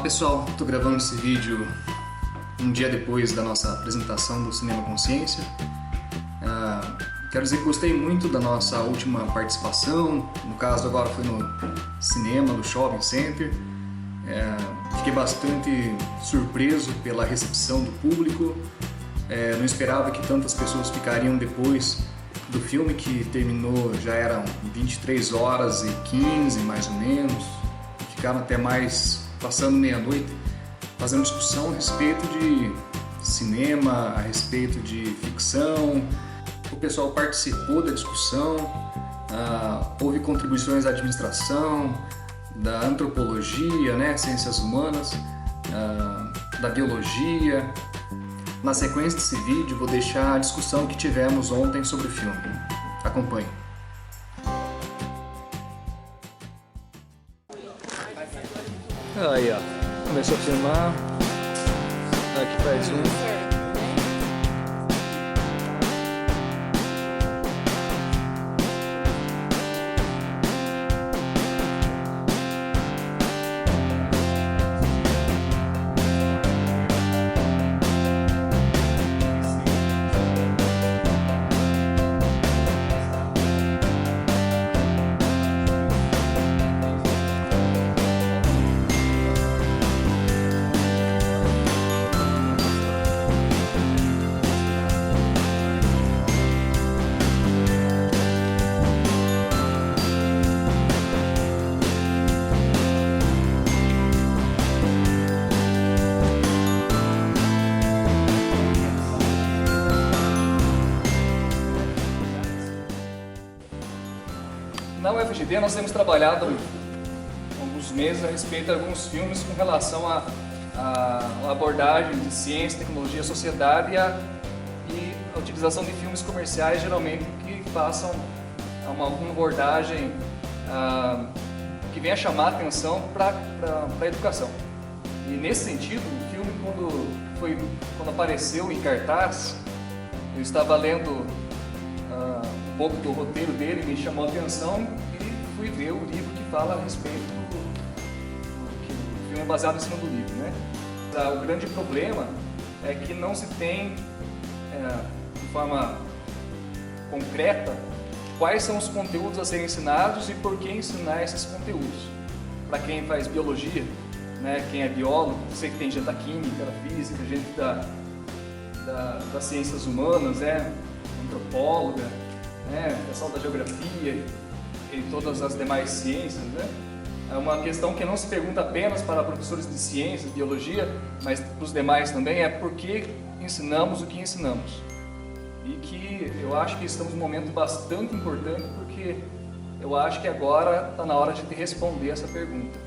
pessoal, estou gravando esse vídeo um dia depois da nossa apresentação do Cinema Consciência. Quero dizer que gostei muito da nossa última participação, no caso agora foi no cinema, no Shopping Center. Fiquei bastante surpreso pela recepção do público, não esperava que tantas pessoas ficariam depois do filme, que terminou, já eram 23 horas e 15 mais ou menos, ficaram até mais, passando meia-noite, fazendo discussão a respeito de cinema, a respeito de ficção. O pessoal participou da discussão, houve contribuições da administração, da antropologia, né, ciências humanas, da biologia. Na sequência desse vídeo vou deixar a discussão que tivemos ontem sobre o filme. Acompanhe. Aí, ó, começou a filmar. Aqui faz um. Na UFGD nós temos trabalhado há alguns meses a respeito de alguns filmes com relação à abordagem de ciência, tecnologia, sociedade e a utilização de filmes comerciais, geralmente que façam alguma abordagem que venha chamar a atenção para a educação. E nesse sentido, o filme, quando apareceu em cartaz, eu estava lendo um pouco do roteiro dele, me chamou a atenção e fui ver o livro que fala a respeito que o filme é baseado em cima do livro, né? O grande problema é que não se tem de forma concreta quais são os conteúdos a serem ensinados e por que ensinar esses conteúdos. Para quem faz biologia, né, quem é biólogo, sei que tem gente da química, da física, gente das ciências humanas, antropóloga, pessoal da geografia e todas as demais ciências, né? É uma questão que não se pergunta apenas para professores de ciências, biologia, mas para os demais também, é por que ensinamos o que ensinamos. E que eu acho que estamos num momento bastante importante, porque eu acho que agora está na hora de responder essa pergunta.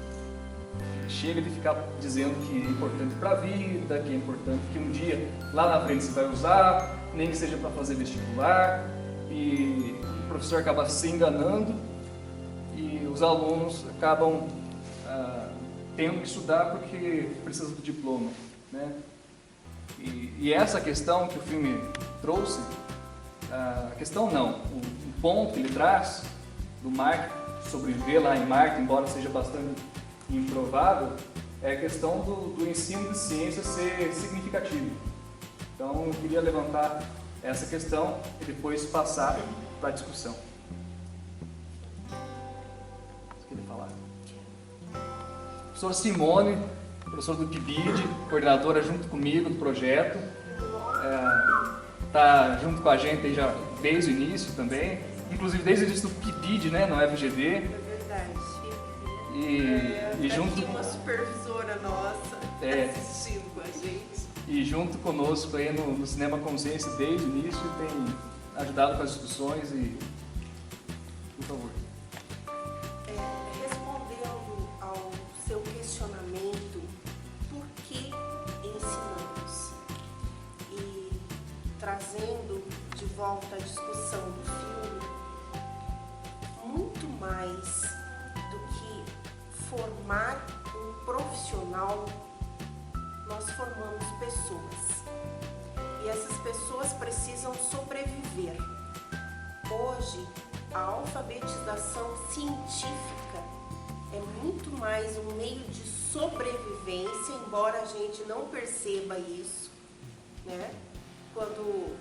Chega de ficar dizendo que é importante para a vida, que é importante que um dia lá na frente você vai usar, nem que seja para fazer vestibular, e o professor acaba se enganando e os alunos acabam tendo que estudar porque precisam do diploma, né? E essa questão que o filme trouxe, a questão não, o ponto que ele traz do Marte, sobreviver lá em Marte, embora seja bastante improvável, é a questão do ensino de ciência ser significativo. Então eu queria levantar essa questão e depois passar para a discussão. Você queria falar? Professora Simone, professora do PIBID, coordenadora junto comigo do projeto, está junto com a gente aí já desde o início também, inclusive desde o início do PIBID, né, no FGD. É verdade. E junto uma supervisora nossa assistindo com a gente. E junto conosco aí no Cinema Consciência desde o início, tem ajudado com as discussões e... Por favor. Respondendo ao seu questionamento, por que ensinamos? E trazendo de volta a discussão do filme, muito mais do que formar um profissional, nós formamos pessoas e essas pessoas precisam sobreviver. Hoje, a alfabetização científica é muito mais um meio de sobrevivência, embora a gente não perceba isso, né? Quando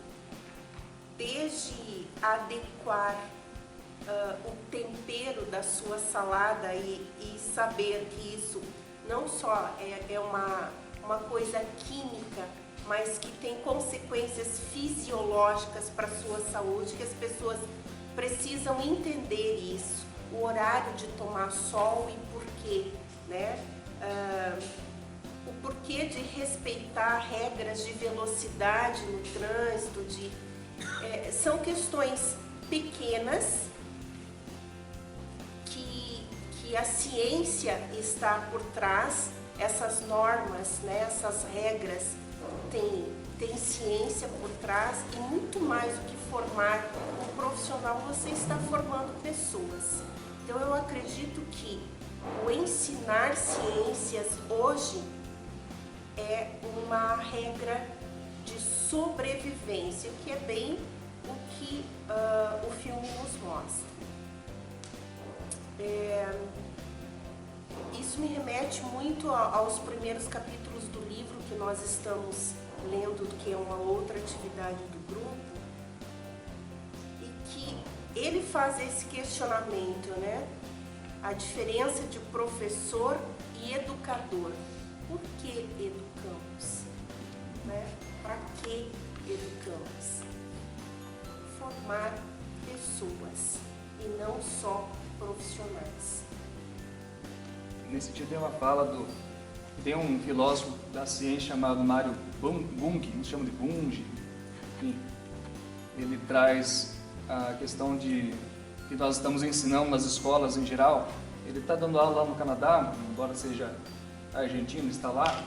desde adequar o tempero da sua salada e saber que isso não só é uma coisa química, mas que tem consequências fisiológicas para a sua saúde, que as pessoas precisam entender isso, o horário de tomar sol e porquê, né? O porquê de respeitar regras de velocidade no trânsito, são questões pequenas que a ciência está por trás, essas normas, né, essas regras, tem ciência por trás, e muito mais do que formar um profissional, você está formando pessoas. Então eu acredito que o ensinar ciências hoje é uma regra de sobrevivência, que é bem o que o filme nos mostra. Isso me remete muito aos primeiros capítulos do livro que nós estamos lendo, que é uma outra atividade do grupo, e que ele faz esse questionamento, né? A diferença de professor e educador. Por que educamos? Né? Para que educamos? Formar pessoas e não só profissionais. Nesse sentido, tem uma fala tem um filósofo da ciência chamado Mário Bunge, nos chama de Bunge, enfim, ele traz a questão que nós estamos ensinando nas escolas em geral. Ele está dando aula lá no Canadá, embora seja argentino, está lá,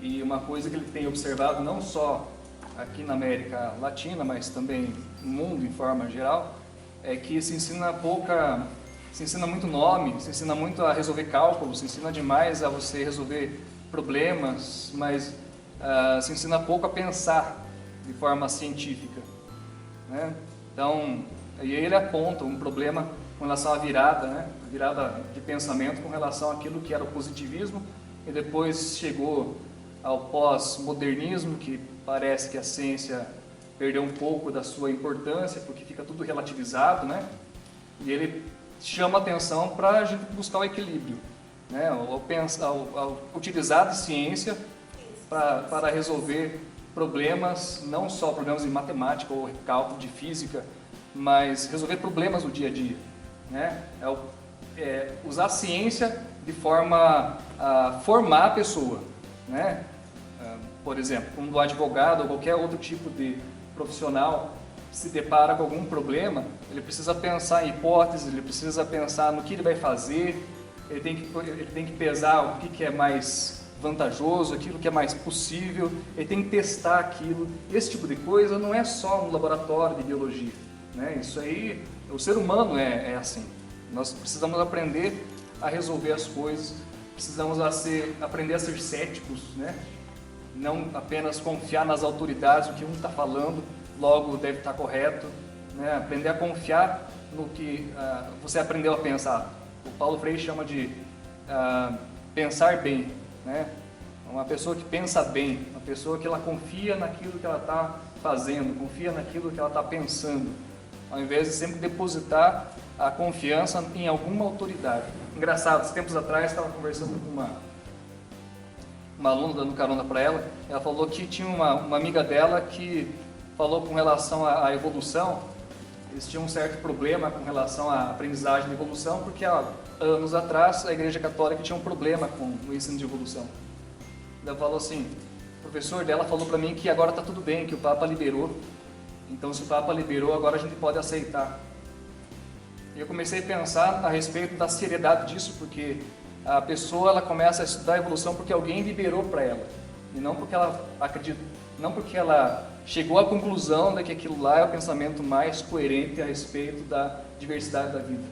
e uma coisa que ele tem observado não só aqui na América Latina, mas também no mundo em forma geral, é que se ensina muito nome, se ensina muito a resolver cálculos, se ensina demais a você resolver problemas, mas se ensina pouco a pensar de forma científica, né? Então, e ele aponta um problema com relação à virada, né? Virada de pensamento com relação àquilo que era o positivismo, e depois chegou ao pós-modernismo, que parece que a ciência perdeu um pouco da sua importância, porque fica tudo relativizado, né? E ele chama atenção para a gente buscar o equilíbrio, né? Ao utilizar a ciência para resolver problemas, não só problemas de matemática ou cálculo de física, mas resolver problemas do dia a dia, né? Usar a ciência de forma a formar a pessoa, né? Por exemplo, quando o advogado ou qualquer outro tipo de profissional se depara com algum problema, ele precisa pensar em hipóteses, ele precisa pensar no que ele vai fazer, ele tem que pesar o que é mais vantajoso, aquilo que é mais possível, ele tem que testar aquilo. Esse tipo de coisa não é só no laboratório de biologia, né? Isso aí, o ser humano é assim. Nós precisamos aprender a resolver as coisas, precisamos aprender a ser céticos, né? Não apenas confiar nas autoridades, o que um está falando, logo deve estar correto, né? Aprender a confiar no que você aprendeu a pensar. O Paulo Freire chama de pensar bem, né? Uma pessoa que pensa bem, uma pessoa que ela confia naquilo que ela está fazendo, confia naquilo que ela está pensando, ao invés de sempre depositar a confiança em alguma autoridade. Engraçado, tempos atrás estava conversando com uma aluna, dando carona para ela. Ela falou que tinha uma amiga dela que falou com relação à evolução. Eles tinham um certo problema com relação à aprendizagem de evolução, porque há anos atrás a Igreja Católica tinha um problema com o ensino de evolução. Ela falou assim, o professor dela falou para mim que agora está tudo bem, que o Papa liberou. Então, se o Papa liberou, agora a gente pode aceitar. E eu comecei a pensar a respeito da seriedade disso, porque a pessoa ela começa a estudar a evolução porque alguém liberou para ela, e não porque ela acredita, não porque ela chegou à conclusão de que aquilo lá é o pensamento mais coerente a respeito da diversidade da vida.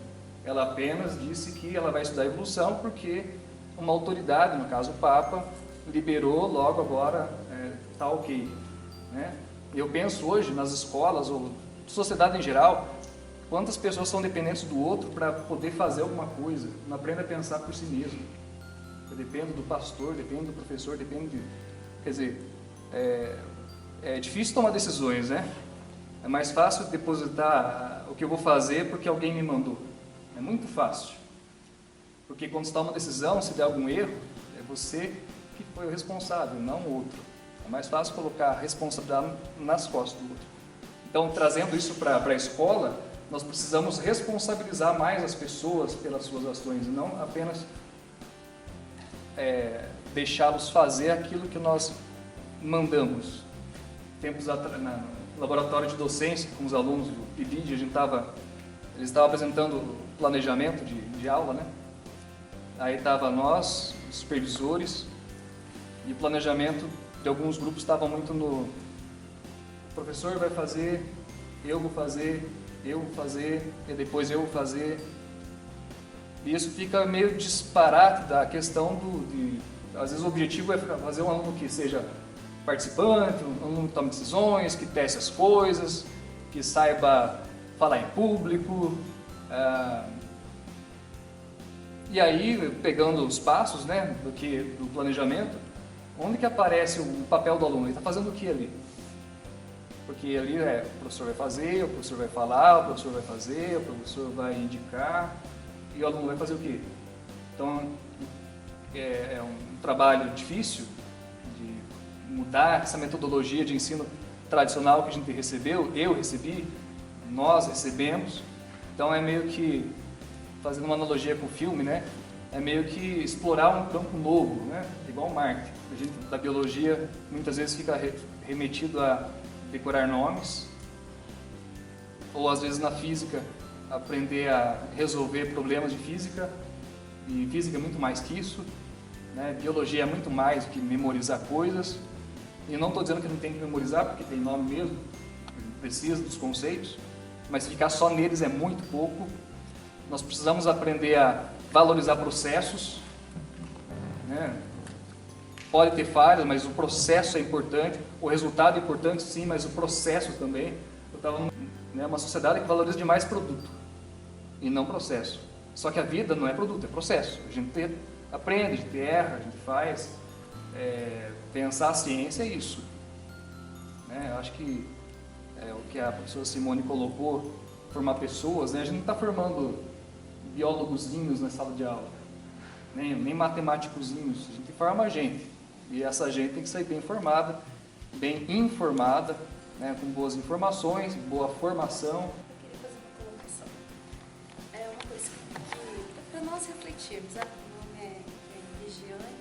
Ela apenas disse que ela vai estudar a evolução porque uma autoridade, no caso o Papa, liberou, logo agora está ok, né? Eu penso hoje nas escolas, ou sociedade em geral, quantas pessoas são dependentes do outro para poder fazer alguma coisa, não aprende a pensar por si mesmo. Eu dependo do pastor, dependo do professor, dependo de... Quer dizer, é difícil tomar decisões, né? É mais fácil depositar o que eu vou fazer porque alguém me mandou. É muito fácil. Porque quando você toma uma decisão, se der algum erro, é você que foi o responsável, não o outro. É mais fácil colocar a responsabilidade nas costas do outro. Então, trazendo isso para a escola, nós precisamos responsabilizar mais as pessoas pelas suas ações, e não apenas deixá-los fazer aquilo que nós mandamos. Tempos atrás, no laboratório de docência, com os alunos do PIBID, eles estavam apresentando o planejamento de aula, né? Aí estava nós, os supervisores, e o planejamento de alguns grupos estava muito no... O professor vai fazer, eu vou fazer, e depois eu vou fazer. E isso fica meio disparate da questão às vezes o objetivo é fazer um aluno que seja participante, um aluno que tome decisões, que teste as coisas, que saiba falar em público. E aí, pegando os passos, né, do planejamento, onde que aparece o papel do aluno? Ele está fazendo o que ali? Porque ali o professor vai fazer, o professor vai falar, o professor vai fazer, o professor vai indicar, e o aluno vai fazer o quê? Então, é um trabalho difícil de mudar essa metodologia de ensino tradicional que a gente recebeu, eu recebi, nós recebemos. Então, é meio que, fazendo uma analogia com o filme, né? É meio que explorar um campo novo, né? Igual o marketing. A gente, da biologia, muitas vezes fica remetido a decorar nomes, ou às vezes na física, aprender a resolver problemas de física, e física é muito mais que isso, né? Biologia é muito mais do que memorizar coisas, e não estou dizendo que não tem que memorizar, porque tem nome mesmo, precisa dos conceitos, mas ficar só neles é muito pouco. Nós precisamos aprender a valorizar processos, né? Pode ter falhas, mas o processo é importante, o resultado é importante sim, mas o processo também. Eu estava numa sociedade que valoriza demais produto e não processo. Só que a vida não é produto, é processo. A gente aprende, a gente erra, a gente faz. Pensar a ciência é isso, né? Eu acho que o que a professora Simone colocou, formar pessoas, né? A gente não está formando biólogozinhos na sala de aula, nem matemáticozinhos. A gente forma gente. E essa gente tem que sair bem formada, bem informada, né, com boas informações, boa formação. Eu queria fazer uma colocação. É uma coisa que para nós refletirmos, né? Meu nome é Regiane.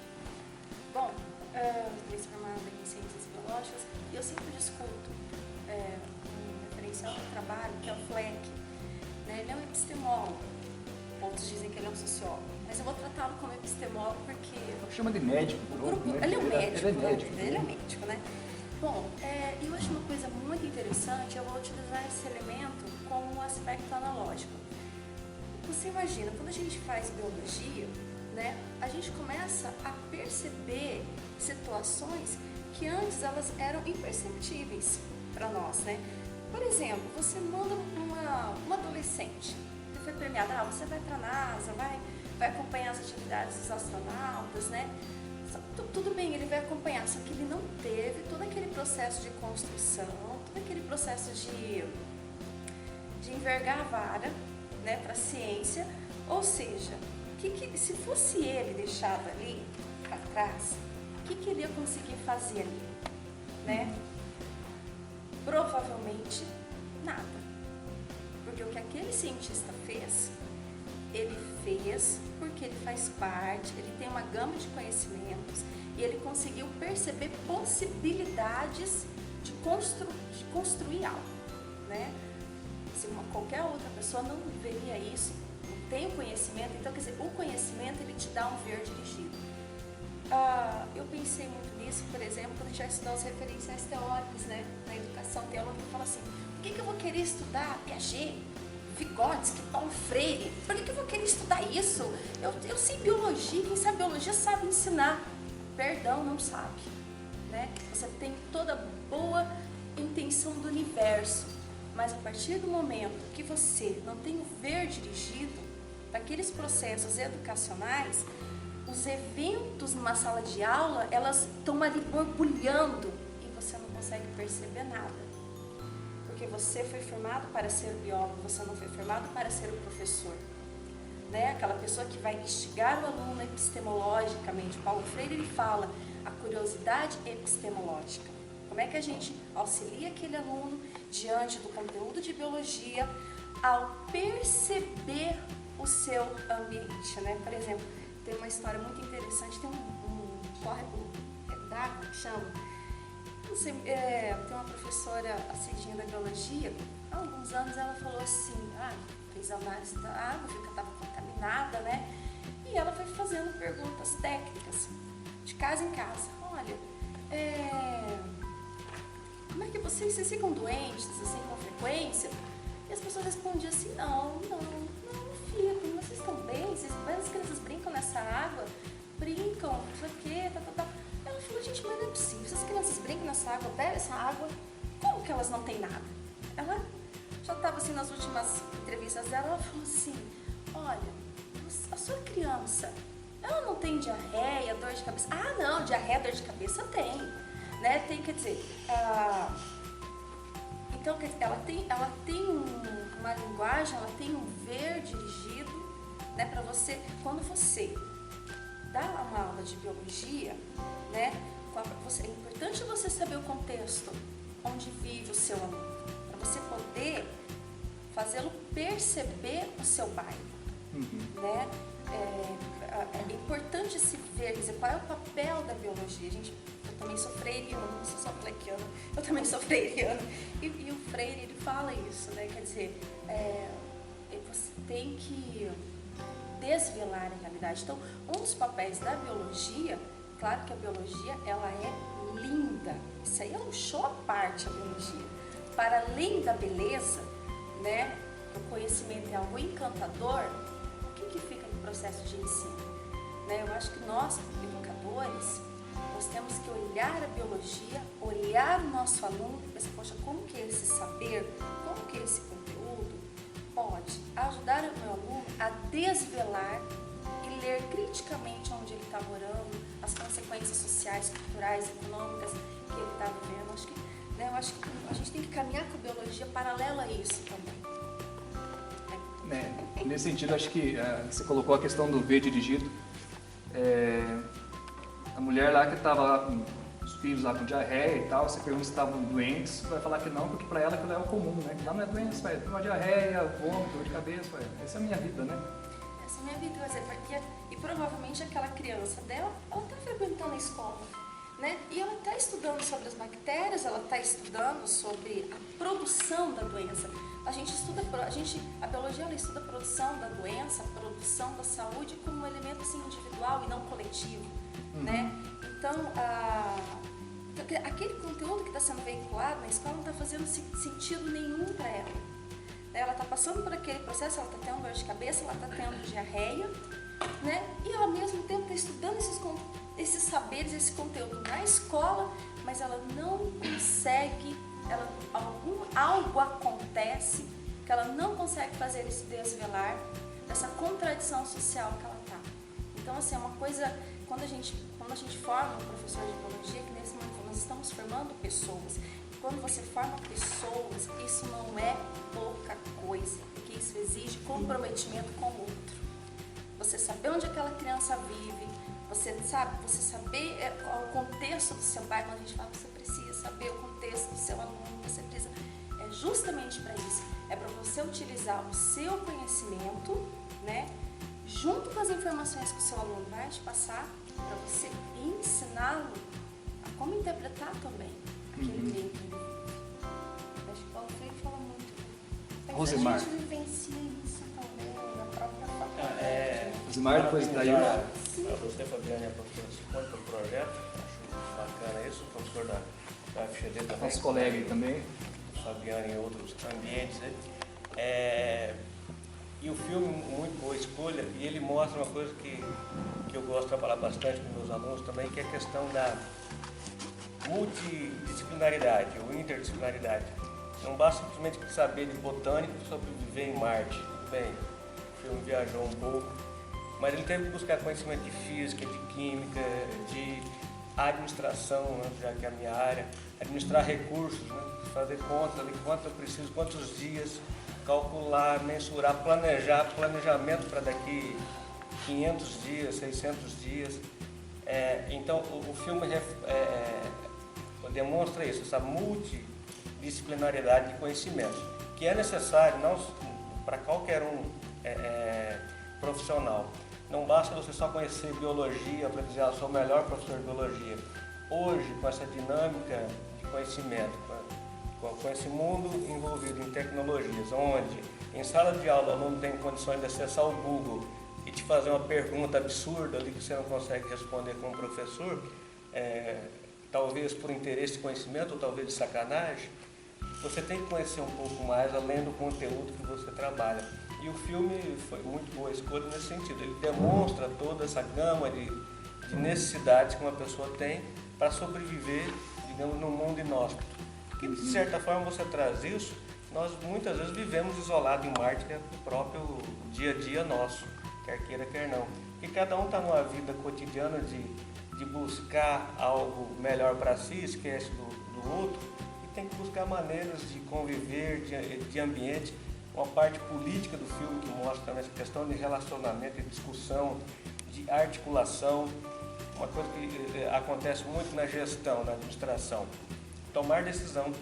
Bom, eu sou formada em Ciências Biológicas e eu sempre discuto um referencial do trabalho, que é o Fleck. Né? Ele é um epistemólogo. Outros dizem que ele é um sociólogo, mas eu vou tratá-lo como epistemólogo porque... Chama de médico. Né? Ele é um médico. Ele é médico. Ele é médico, né? Bom, eu acho uma coisa muito interessante, eu vou utilizar esse elemento como um aspecto analógico. Você imagina, quando a gente faz biologia, né, a gente começa a perceber situações que antes elas eram imperceptíveis para nós, né? Por exemplo, você manda uma adolescente, que foi premiada, você vai para a NASA, vai acompanhar as atividades dos astronautas, né? Tudo bem, ele vai acompanhar, só que ele não teve todo aquele processo de construção, todo aquele processo de envergar a vara, né, para a ciência. Ou seja, se fosse ele deixado ali para trás, o que ele ia conseguir fazer ali? Né? Provavelmente nada. Porque o que aquele cientista fez, ele fez porque ele faz parte, ele tem uma gama de conhecimentos e ele conseguiu perceber possibilidades de construir algo, né? Se qualquer outra pessoa não veria isso, não tem o conhecimento, então quer dizer, o conhecimento ele te dá um ver dirigido. Eu pensei muito nisso, por exemplo, quando a gente vai estudar os referenciais teóricos, né? Na educação tem aluno que fala assim, por que eu vou querer estudar Piaget, Vygotsky, Paulo Freire? Por que eu vou querer estudar isso? Eu sei biologia, quem sabe biologia sabe ensinar. Perdão, não sabe. Né? Você tem toda a boa intenção do universo, mas a partir do momento que você não tem o ver dirigido daqueles processos educacionais, os eventos numa sala de aula, elas estão ali borbulhando e você não consegue perceber nada. Porque você foi formado para ser biólogo, você não foi formado para ser o professor. Né? Aquela pessoa que vai instigar o aluno epistemologicamente. Paulo Freire, ele fala a curiosidade epistemológica. Como é que a gente auxilia aquele aluno diante do conteúdo de biologia ao perceber o seu ambiente, né? Por exemplo, tem uma história muito interessante, tem um córrego d'água que chama. Não sei, tem uma professora Cidinha da biologia, há alguns anos ela falou assim, fez análise da água, viu que ela estava contaminada, né? E ela foi fazendo perguntas técnicas, de casa em casa. Olha, como é que vocês ficam doentes, assim, com frequência? E as pessoas respondiam assim, não fico, vocês estão bem? As crianças brincam nessa água? Brincam, não sei o quê, tá. Ela falou, gente, mas não é possível, se as crianças brincam nessa água, bebem essa água, como que elas não têm nada? Ela já estava assim nas últimas entrevistas dela, ela falou assim, olha, a sua criança, ela não tem diarreia, dor de cabeça? Ah, não, diarreia, dor de cabeça tem, né? Tem, quer dizer, então ela tem uma linguagem, ela tem um ver dirigido, né, para você, quando você dá uma aula de biologia, né, é importante você saber o contexto onde vive o seu aluno, para você poder fazê-lo perceber o seu bairro, né? É importante se ver, quer dizer, qual é o papel da biologia. Eu também sou freiriana, não sou só flequiana, eu também sou freiriana. E o Freire, ele fala isso, né? Quer dizer, você tem que desvelar a realidade. Então, um dos papéis da biologia, claro que a biologia, ela é linda. Isso aí é um show à parte, a biologia. Para além da beleza, né? O conhecimento é algo encantador. O que fica no processo de ensino? Né? Eu acho que nós, educadores, nós temos que olhar a biologia, olhar o nosso aluno e pensar, poxa, como que esse saber, como que esse conteúdo pode ajudar o meu aluno a desvelar e ler criticamente onde ele está morando, as consequências sociais, culturais, econômicas que ele está vivendo. Eu acho que a gente tem que caminhar com a biologia paralela a isso também. Nesse sentido, acho que você colocou a questão do ver dirigido. A mulher lá que estava com os filhos lá com diarreia e tal, você pergunta se estavam doentes, vai falar que não, porque para ela aquilo é o comum, né? Que lá não é doença, vai ter uma diarreia, vômito, dor de cabeça, essa é a minha vida, né? Essa é a minha vida, porque e provavelmente aquela criança dela, ela está frequentando a escola, né? E ela está estudando sobre as bactérias, ela está estudando sobre a produção da doença. A biologia, ela estuda a produção da doença, a produção da saúde como um elemento assim, individual e não coletivo, né? Então, aquele conteúdo que está sendo veiculado na escola não está fazendo sentido nenhum para ela. Ela está passando por aquele processo, ela está tendo dor de cabeça, ela está tendo diarreia, né? E ela, ao mesmo tempo, está estudando esses saberes, esse conteúdo na escola, mas ela não consegue, algo acontece que ela não consegue fazer esse desvelar dessa contradição social que ela está. Então, assim, é uma coisa, quando a gente forma um professor de biologia, que nesse momento nós estamos formando pessoas. E quando você forma pessoas, isso não é pouca coisa, porque isso exige comprometimento com o outro. Você saber onde aquela criança vive, você saber o contexto do seu bairro, quando a gente fala que você precisa saber o contexto do seu aluno, você precisa, é justamente para isso, é para você utilizar o seu conhecimento, né, junto com as informações que o seu aluno vai te passar, para você ensiná-lo a como interpretar também aquele meio que ele vive. Acho que o Paulo Freire fala muito. Rosemar. A gente vivencia isso também na própria faculdade. Rosemar, depois daí. Você, Fabiane, é professora do projeto, acho bacana isso, professor da FGD também. Nosso colega aí também. Fabiane em outros ambientes, né? E o filme, muito boa escolha, e ele mostra uma coisa que eu gosto de trabalhar bastante com meus alunos também, que é a questão da multidisciplinaridade, ou interdisciplinaridade. Não basta simplesmente saber de botânica sobre viver em Marte. Bem, o filme viajou um pouco, mas ele teve que buscar conhecimento de física, de química, de administração, né, já que é a minha área, administrar recursos, né, fazer contas ali, quanto eu preciso, quantos dias, calcular, mensurar, planejar, planejamento para daqui 500 dias, 600 dias. Então o filme demonstra isso, essa multidisciplinaridade de conhecimentos, que é necessário não para qualquer um profissional. Não basta você só conhecer biologia para dizer, sou o melhor professor de biologia. Hoje, com essa dinâmica de conhecimento, com esse mundo envolvido em tecnologias, onde em sala de aula o aluno tem condições de acessar o Google e te fazer uma pergunta absurda ali que você não consegue responder como professor, talvez por interesse de conhecimento ou talvez de sacanagem, você tem que conhecer um pouco mais além do conteúdo que você trabalha. E o filme foi muito boa escolha nesse sentido. Ele demonstra toda essa gama de necessidades que uma pessoa tem para sobreviver, digamos, num mundo inóspito. Que, de certa forma, você traz isso, nós muitas vezes vivemos isolados em Marte, que é o próprio dia a dia nosso, quer queira, quer não. Porque cada um está numa vida cotidiana de buscar algo melhor para si, esquece do outro, e tem que buscar maneiras de conviver, de ambiente. Uma parte política do filme que mostra também essa questão de relacionamento, de discussão, de articulação, uma coisa que acontece muito na gestão, na administração. Tomar decisão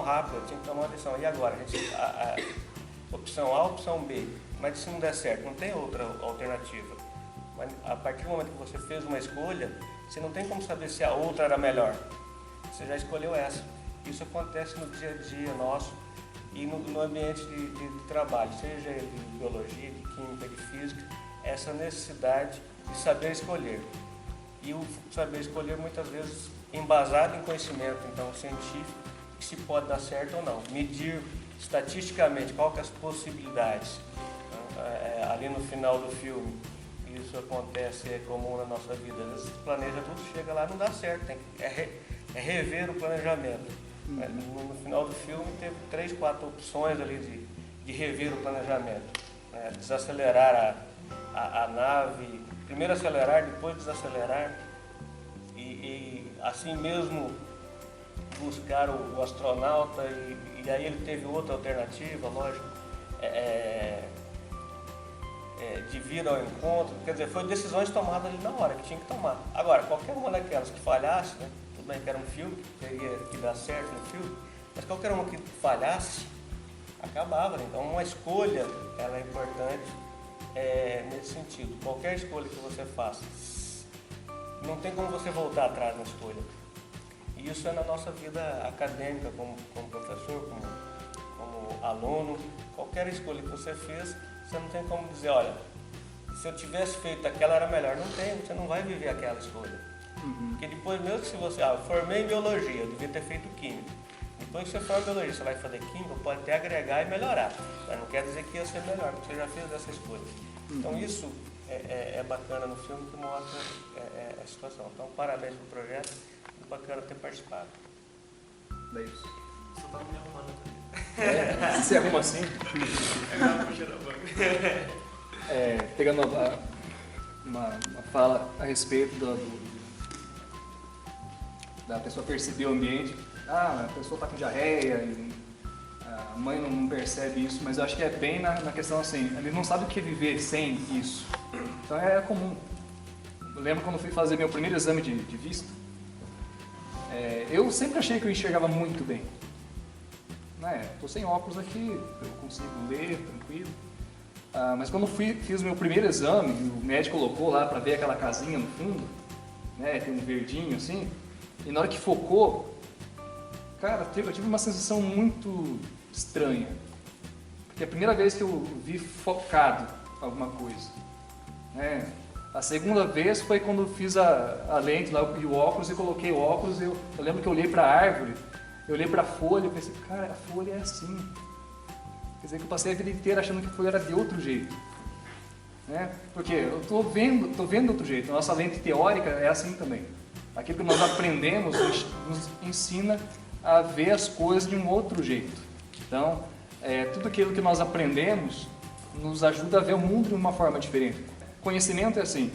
rápida, tinha que tomar uma decisão. E agora? A opção A, opção B. Mas se não der certo, não tem outra alternativa. Mas a partir do momento que você fez uma escolha, você não tem como saber se a outra era melhor. Você já escolheu essa. Isso acontece no dia a dia nosso e no ambiente de trabalho, seja de biologia, de química, de física, essa necessidade de saber escolher. E o saber escolher muitas vezes embasado em conhecimento, então, científico, que se pode dar certo ou não. Medir estatisticamente qual que é as possibilidades. Ali no final do filme, isso acontece, é comum na nossa vida. Às vezes planeja tudo, chega lá, não dá certo, é rever o planejamento. No final do filme teve 3, 4 opções ali de rever o planejamento. Desacelerar a nave, primeiro acelerar, depois desacelerar e assim mesmo buscar o astronauta e aí ele teve outra alternativa, lógico, de vir ao encontro. Quer dizer, foi decisões tomadas ali na hora, que tinha que tomar. Agora, qualquer uma daquelas que falhasse, né? Tudo bem que era um filme, teria que dar certo no filme, mas qualquer uma que falhasse, acabava. Né? Então, uma escolha, ela é importante nesse sentido. Qualquer escolha que você faça, não tem como você voltar atrás na escolha. E isso é na nossa vida acadêmica, como professor, como aluno. Qualquer escolha que você fez, você não tem como dizer, olha, se eu tivesse feito aquela era melhor. Não tem, você não vai viver aquela escolha. Porque depois mesmo que se você, eu formei em biologia, eu devia ter feito química. Depois que você for em biologia, você vai fazer química, pode até agregar e melhorar. Mas não quer dizer que ia ser melhor, porque você já fez essa escolha. Então isso é bacana no filme, que mostra a situação. Então parabéns pelo projeto, muito bacana ter participado. É isso. Só tava me arrumando. Se arruma assim? Pegando uma fala a respeito da pessoa perceber o ambiente. A pessoa está com diarreia e a mãe não percebe isso, mas eu acho que é bem na questão assim, ele não sabe o que é viver sem isso. Então é comum. Eu lembro quando fui fazer meu primeiro exame de vista, eu sempre achei que eu enxergava muito bem. Estou sem óculos aqui, eu consigo ler tranquilo. Mas quando fiz o meu primeiro exame, o médico colocou lá para ver aquela casinha no fundo, tem um verdinho assim, e na hora que focou, cara, eu tive uma sensação muito estranha. Porque é a primeira vez que eu vi focado alguma coisa. A segunda vez foi quando eu fiz a lente lá e o óculos, e coloquei o óculos, eu lembro que eu olhei para a árvore, eu olhei para a folha e pensei, cara, a folha é assim. Quer dizer que eu passei a vida inteira achando que a folha era de outro jeito. Porque eu estou vendo de outro jeito. A nossa lente teórica é assim também. Aquilo que nós aprendemos nos ensina a ver as coisas de um outro jeito. Então, tudo aquilo que nós aprendemos nos ajuda a ver o mundo de uma forma diferente. Conhecimento é assim,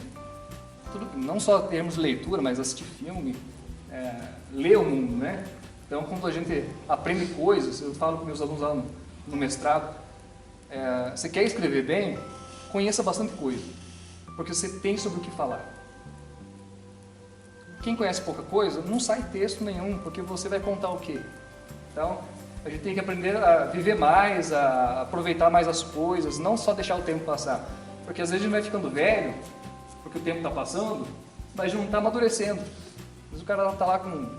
não só termos leitura, mas assistir filme, ler o mundo, né? Então, quando a gente aprende coisas, eu falo com meus alunos lá no mestrado, você quer escrever bem, conheça bastante coisa, porque você tem sobre o que falar. Quem conhece pouca coisa, não sai texto nenhum, porque você vai contar o quê? Então, a gente tem que aprender a viver mais, a aproveitar mais as coisas, não só deixar o tempo passar. Porque às vezes a gente vai ficando velho, porque o tempo está passando, mas não está amadurecendo. Às vezes o cara está lá com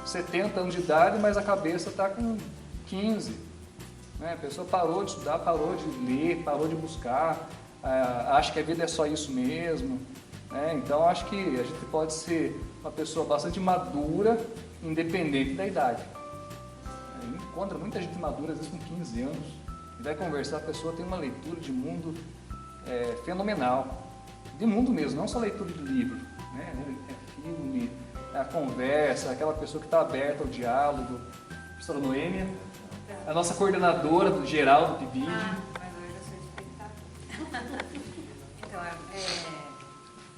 70 anos de idade, mas a cabeça está com 15. Né? A pessoa parou de estudar, parou de ler, parou de buscar, acha que a vida é só isso mesmo. Né? Então acho que a gente pode ser uma pessoa bastante madura, independente da idade. Encontra muita gente madura, às vezes com 15 anos, e vai conversar, a pessoa tem uma leitura de mundo fenomenal. De mundo mesmo, não só leitura de livro. Né? É filme, a conversa, aquela pessoa que está aberta ao diálogo. A professora Noêmia, a nossa coordenadora geral do PIBID. Mas hoje eu sou espectadora. Então,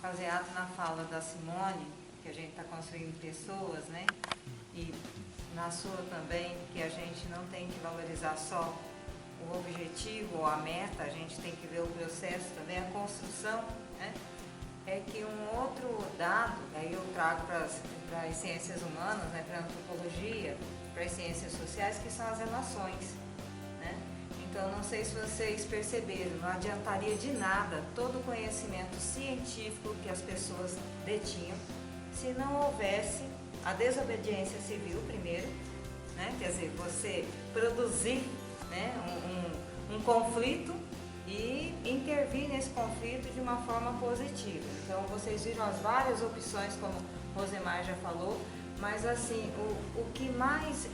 baseado na fala da Simone, que a gente está construindo pessoas, né? E na sua também, que a gente não tem que valorizar só o objetivo ou a meta, a gente tem que ver o processo também, a construção, né? É que um outro dado, aí eu trago para as ciências humanas, né, para a antropologia, para as ciências sociais, que são as relações, né? Então, não sei se vocês perceberam, não adiantaria de nada todo o conhecimento científico que as pessoas detinham se não houvesse a desobediência civil primeiro, né? Quer dizer, você produzir, né, um conflito e intervir nesse conflito de uma forma positiva. Então, vocês viram as várias opções, como Rosemar já falou, mas assim, o que mais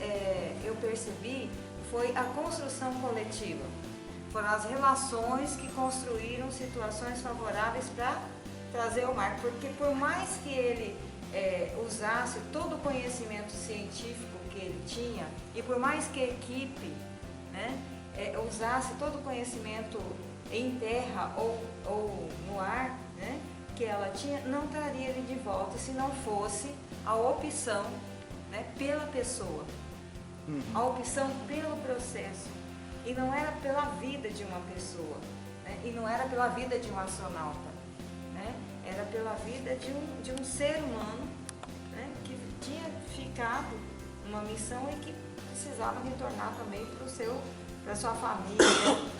eu percebi foi a construção coletiva. Foram as relações que construíram situações favoráveis para trazer o marco, porque por mais que ele usasse todo o conhecimento científico que ele tinha, e por mais que a equipe, né, usasse todo o conhecimento em terra ou no ar, né, que ela tinha, não traria ele de volta se não fosse a opção, né, pela pessoa, a opção pelo processo. E não era pela vida de uma pessoa, né, e não era pela vida de um astronauta, né, era pela vida de um ser humano, né, que tinha ficado numa missão e que precisava retornar também para a sua família,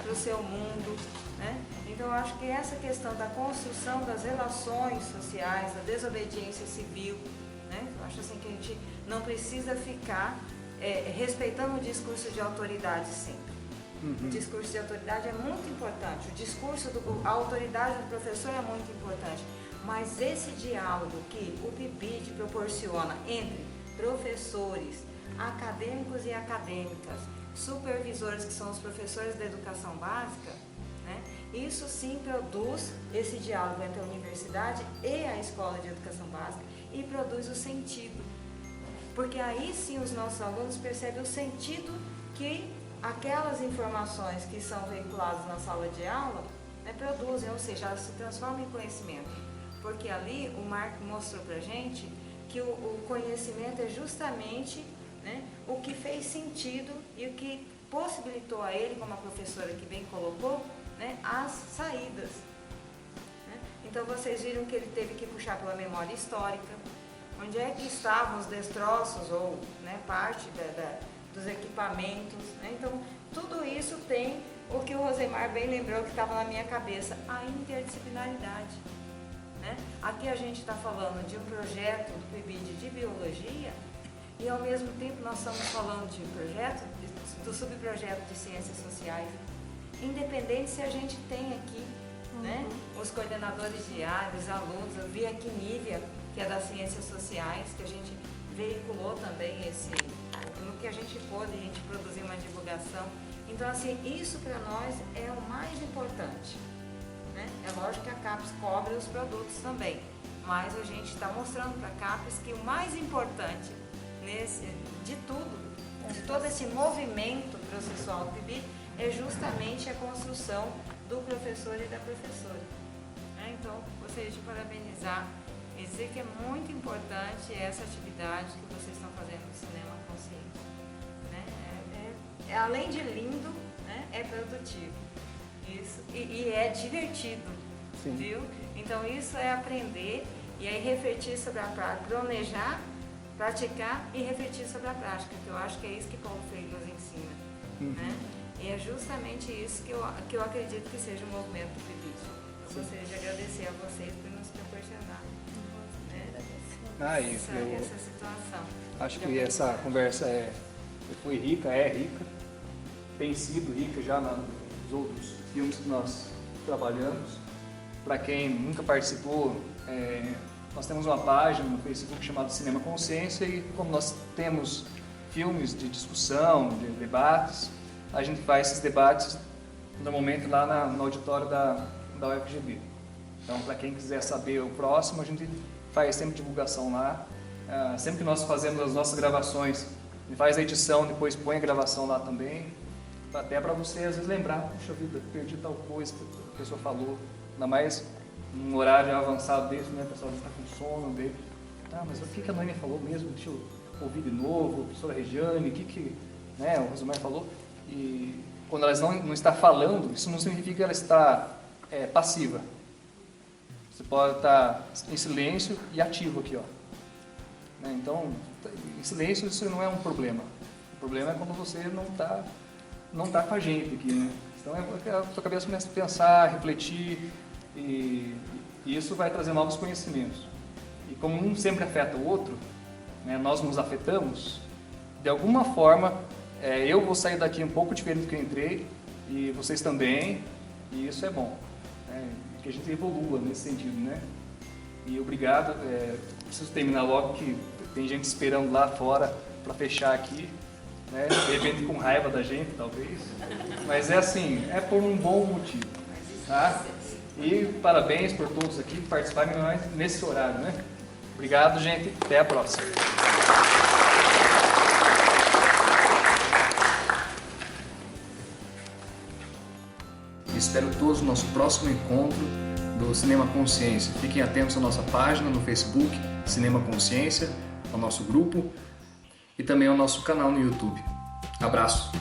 para o seu mundo, né? Então, eu acho que essa questão da construção das relações sociais, da desobediência civil, né? Eu acho assim que a gente não precisa ficar respeitando o discurso de autoridade sempre. O discurso de autoridade é muito importante, a autoridade do professor é muito importante, mas esse diálogo que o PIBID proporciona entre professores, acadêmicos e acadêmicas, supervisores, que são os professores da educação básica, né? Isso sim produz esse diálogo entre a universidade e a escola de educação básica e produz o sentido. Porque aí sim os nossos alunos percebem o sentido que aquelas informações que são veiculadas na sala de aula, né, produzem, ou seja, elas se transformam em conhecimento. Porque ali o Marco mostrou pra gente que o conhecimento é justamente, né, o que fez sentido e o que possibilitou a ele, como a professora que bem colocou, né, as saídas. Né? Então vocês viram que ele teve que puxar pela memória histórica, onde é que estavam os destroços ou, né, parte dos equipamentos. Né? Então tudo isso tem o que o Rosemar bem lembrou que estava na minha cabeça, a interdisciplinaridade. Né? Aqui a gente está falando de um projeto do PIBID de biologia e ao mesmo tempo nós estamos falando de um projeto, do subprojeto de ciências sociais, independente se a gente tem aqui, né, os coordenadores diários, alunos. Eu vi aqui Nívia, que é das ciências sociais, que a gente veiculou também no que a gente pôde, a gente produziu uma divulgação. Então assim, isso para nós é o mais importante. Né? É lógico que a CAPES cobre os produtos também, mas a gente está mostrando para a CAPES que o mais importante de todo esse movimento processual do PIBID é justamente a construção do professor e da professora. Né? Então então gostaria de parabenizar e dizer que é muito importante essa atividade que vocês estão fazendo no Cinema Consciente, né? Além de lindo, né, é produtivo. Isso, e é divertido, Sim. viu? Então isso é aprender e aí refletir sobre a prática, planejar, praticar e refletir sobre a prática, que eu acho que é isso que Paulo Freire nos ensina, né? E é justamente isso que eu acredito que seja o movimento do Feliz. Eu gostaria de agradecer a vocês por nos proporcionar, né, essa situação. Acho que essa conversa foi rica, é rica, tem sido rica já nos outros filmes que nós trabalhamos. Para quem nunca participou, nós temos uma página no Facebook chamada Cinema Consciência e como nós temos filmes de discussão, de debates, a gente faz esses debates normalmente lá no auditório da UFGB. Então, para quem quiser saber o próximo, a gente faz sempre divulgação lá. Sempre que nós fazemos as nossas gravações, a gente faz a edição, depois põe a gravação lá também, até para você às vezes lembrar, puxa vida, perdi tal coisa que a pessoa falou, ainda mais num horário avançado desse, né? O pessoal está com sono, dele. Mas o que a Noêmia falou mesmo? Deixa eu ouvir de novo, a professora Regiane, o que né, o Rosemar falou. E quando ela não está falando, isso não significa que ela está passiva. Você pode estar em silêncio e ativo aqui, ó. Né? Então, em silêncio isso não é um problema. O problema é quando você não está com a gente aqui, né? Então a sua cabeça começa a pensar, refletir e isso vai trazer novos conhecimentos. E como um sempre afeta o outro, né, nós nos afetamos, de alguma forma eu vou sair daqui um pouco diferente do que eu entrei e vocês também, e isso é bom, né, que a gente evolua nesse sentido, né? E obrigado, preciso terminar logo que tem gente esperando lá fora para fechar aqui, né? De repente com raiva da gente, talvez, mas é assim, é por um bom motivo, tá? E parabéns por todos aqui que participarem nesse horário, né? Obrigado, gente, até a próxima. Espero todos no nosso próximo encontro do Cinema Consciência. Fiquem atentos à nossa página no Facebook, Cinema Consciência, ao nosso grupo e também ao nosso canal no YouTube. Abraço!